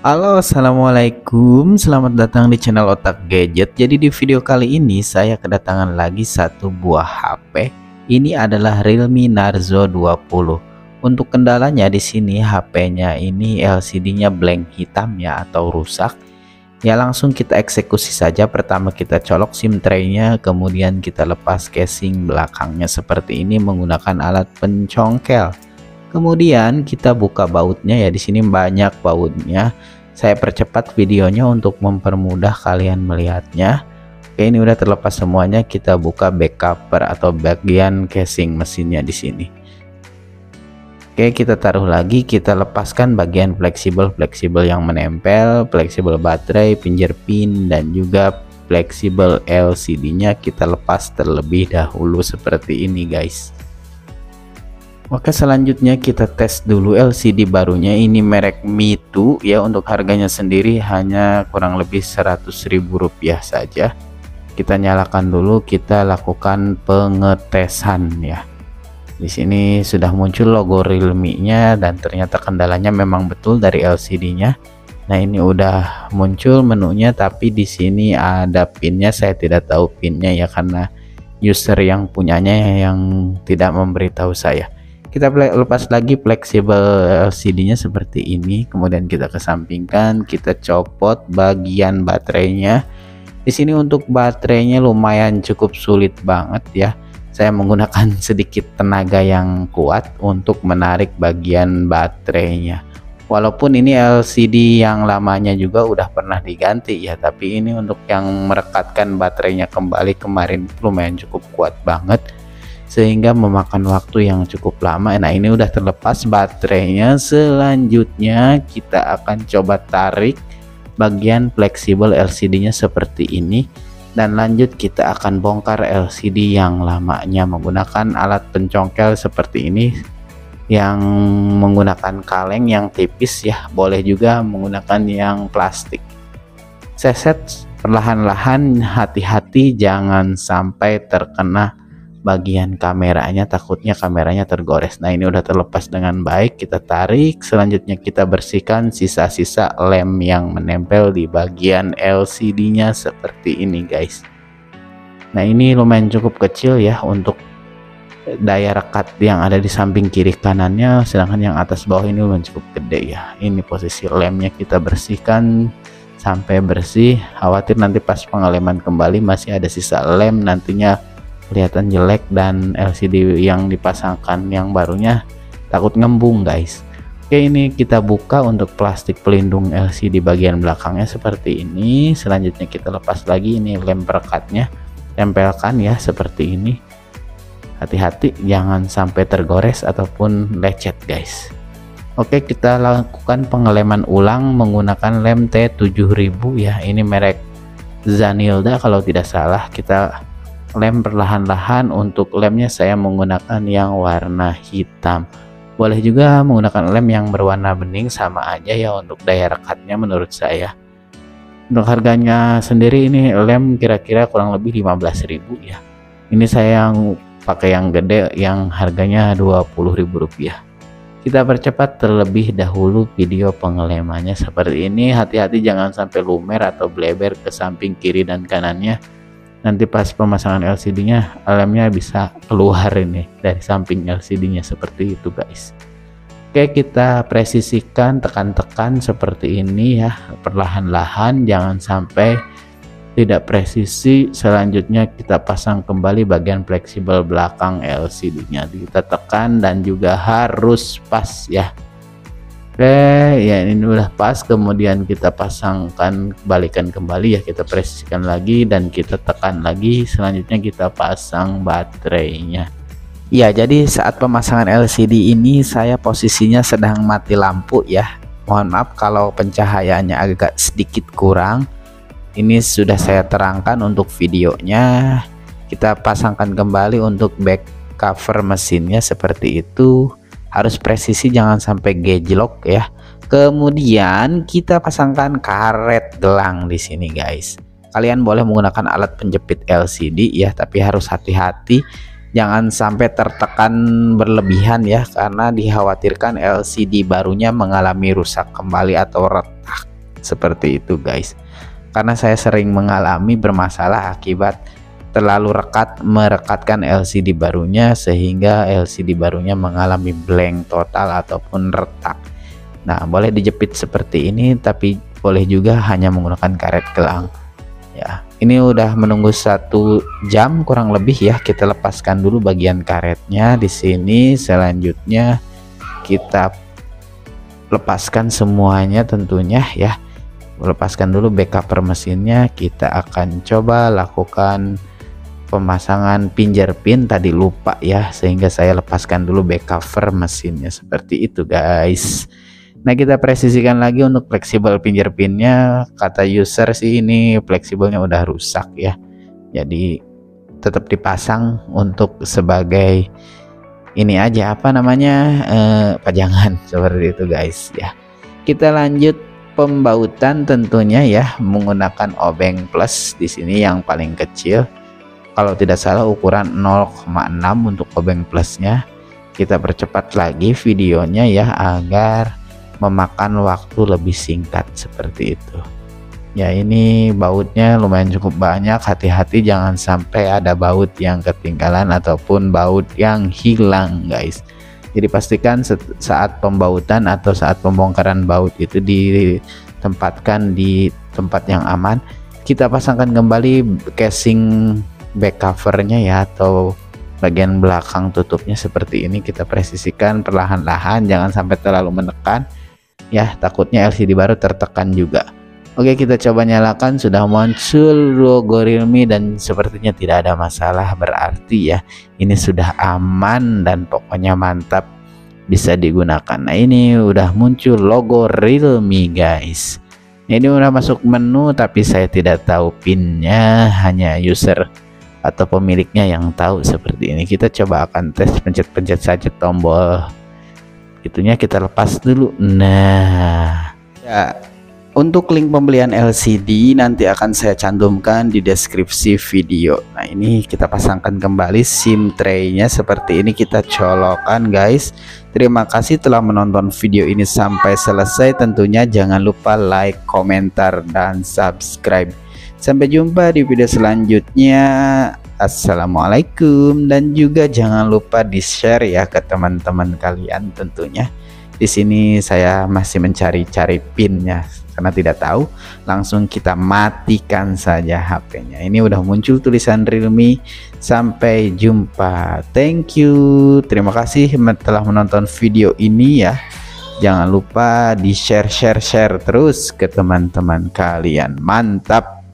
Halo, assalamualaikum. Selamat datang di channel Otak Gadget. Jadi di video kali ini saya kedatangan lagi satu buah HP. Ini adalah Realme Narzo 20. Untuk kendalanya di sini HP-nya ini LCD-nya blank hitam ya atau rusak. Ya langsung kita eksekusi saja. Pertama kita colok SIM tray-nya, kemudian kita lepas casing belakangnya seperti ini menggunakan alat pencongkel. Kemudian kita buka bautnya ya, di sini banyak bautnya. Saya percepat videonya untuk mempermudah kalian melihatnya. Oke, ini udah terlepas semuanya. Kita buka back cover atau bagian casing mesinnya di sini. Oke, kita taruh lagi, kita lepaskan bagian fleksibel yang menempel, fleksibel baterai, pinjer pin dan juga fleksibel LCD-nya kita lepas terlebih dahulu seperti ini guys. Oke, selanjutnya kita tes dulu LCD barunya. Ini merek Mitu ya, untuk harganya sendiri hanya kurang lebih Rp100.000 saja. Kita nyalakan dulu, kita lakukan pengetesan ya. Di sini sudah muncul logo Realme-nya dan ternyata kendalanya memang betul dari LCD-nya. Nah, ini udah muncul menunya, tapi di sini ada pinnya. Saya tidak tahu pinnya ya, karena user yang punyanya yang tidak memberitahu saya. Kita lepas lagi fleksibel LCD-nya seperti ini, kemudian kita kesampingkan, kita copot bagian baterainya. Di sini untuk baterainya lumayan cukup sulit banget ya. Saya menggunakan sedikit tenaga yang kuat untuk menarik bagian baterainya. Walaupun ini LCD yang lamanya juga udah pernah diganti ya, tapi ini untuk yang merekatkan baterainya kembali kemarin lumayan cukup kuat banget, sehingga memakan waktu yang cukup lama. Nah, ini udah terlepas baterainya. Selanjutnya kita akan coba tarik bagian fleksibel LCD-nya seperti ini, dan lanjut kita akan bongkar LCD yang lamanya menggunakan alat pencongkel seperti ini yang menggunakan kaleng yang tipis ya, boleh juga menggunakan yang plastik. Seset perlahan-lahan, hati-hati jangan sampai terkena bagian kameranya, takutnya kameranya tergores. Nah, ini udah terlepas dengan baik, kita tarik. Selanjutnya kita bersihkan sisa-sisa lem yang menempel di bagian LCD-nya seperti ini guys. Nah, ini lumayan cukup kecil ya untuk daya rekat yang ada di samping kiri kanannya, sedangkan yang atas bawah ini lumayan cukup gede ya. Ini posisi lemnya kita bersihkan sampai bersih. Khawatir nanti pas pengeleman kembali masih ada sisa lem, nantinya kelihatan jelek dan LCD yang dipasangkan yang barunya takut ngembung guys. Oke, ini kita buka untuk plastik pelindung LCD bagian belakangnya seperti ini. Selanjutnya kita lepas lagi, ini lem perekatnya, tempelkan ya seperti ini. Hati-hati jangan sampai tergores ataupun lecet guys. Oke, kita lakukan pengeleman ulang menggunakan lem T7000 ya. Ini merek Zanilda kalau tidak salah. Kita lem perlahan-lahan. Untuk lemnya saya menggunakan yang warna hitam. Boleh juga menggunakan lem yang berwarna bening, sama aja ya untuk daya rekatnya menurut saya. Untuk harganya sendiri ini lem kira-kira kurang lebih 15.000 ya. Ini saya yang pakai yang gede yang harganya Rp20.000. Kita percepat terlebih dahulu video pengelemannya seperti ini. Hati-hati jangan sampai lumer atau bleber ke samping kiri dan kanannya. Nanti pas pemasangan LCD-nya lemnya bisa keluar ini dari samping LCD-nya seperti itu guys. Oke, kita presisikan, tekan-tekan seperti ini ya, perlahan-lahan jangan sampai tidak presisi. Selanjutnya kita pasang kembali bagian fleksibel belakang LCD-nya, kita tekan dan juga harus pas ya. Oke ya, ini udah pas, kemudian kita pasangkan, balikan kembali ya, kita presisikan lagi dan kita tekan lagi. Selanjutnya kita pasang baterainya ya. Jadi saat pemasangan LCD ini saya posisinya sedang mati lampu ya, mohon maaf kalau pencahayaannya agak sedikit kurang. Ini sudah saya terangkan untuk videonya. Kita pasangkan kembali untuk back cover mesinnya seperti itu. Harus presisi, jangan sampai gejlok ya. Kemudian kita pasangkan karet gelang di sini guys. Kalian boleh menggunakan alat penjepit LCD ya, tapi harus hati-hati jangan sampai tertekan berlebihan ya, karena dikhawatirkan LCD barunya mengalami rusak kembali atau retak seperti itu guys. Karena saya sering mengalami bermasalah akibat terlalu merekatkan LCD barunya, sehingga LCD barunya mengalami blank total ataupun retak. Nah, boleh dijepit seperti ini, tapi boleh juga hanya menggunakan karet gelang. Ya, ini udah menunggu 1 jam kurang lebih ya. Kita lepaskan dulu bagian karetnya di sini. Selanjutnya kita lepaskan semuanya tentunya ya. Lepaskan dulu backup per mesinnya. Kita akan coba lakukan pemasangan pinjer pin, tadi lupa ya, sehingga saya lepaskan dulu back cover mesinnya seperti itu guys. Nah, kita presisikan lagi untuk fleksibel pinjer pinnya. Kata user sih ini fleksibelnya udah rusak ya, jadi tetap dipasang untuk sebagai ini aja, apa namanya, pajangan seperti itu guys ya. Kita lanjut pembautan tentunya ya, menggunakan obeng plus di sini yang paling kecil. Kalau tidak salah ukuran 0,6 untuk obeng plusnya. Kita percepat lagi videonya ya, agar memakan waktu lebih singkat seperti itu ya. Ini bautnya lumayan cukup banyak, hati-hati jangan sampai ada baut yang ketinggalan ataupun baut yang hilang guys. Jadi pastikan saat pembautan atau saat pembongkaran baut itu ditempatkan di tempat yang aman. Kita pasangkan kembali casing back covernya ya, atau bagian belakang tutupnya seperti ini. Kita presisikan perlahan-lahan, jangan sampai terlalu menekan ya, takutnya LCD baru tertekan juga. Oke, kita coba nyalakan, sudah muncul logo Realme dan sepertinya tidak ada masalah, berarti ya ini sudah aman dan pokoknya mantap, bisa digunakan. Nah, ini udah muncul logo Realme guys. Ini udah masuk menu, tapi saya tidak tahu pinnya, hanya user atau pemiliknya yang tahu seperti ini. Kita coba akan tes, pencet-pencet saja tombol itunya, kita lepas dulu. Nah ya, untuk link pembelian LCD nanti akan saya cantumkan di deskripsi video. Nah, ini kita pasangkan kembali SIM tray-nya seperti ini, kita colokan guys. Terima kasih telah menonton video ini sampai selesai. Tentunya jangan lupa like, komentar, dan subscribe. Sampai jumpa di video selanjutnya. Assalamualaikum, dan juga jangan lupa di share ya ke teman-teman kalian tentunya. Di sini saya masih mencari-cari pinnya karena tidak tahu, langsung kita matikan saja HP-nya. Ini udah muncul tulisan Realme. Sampai jumpa, thank you, terima kasih telah menonton video ini ya. Jangan lupa di share terus ke teman-teman kalian. Mantap.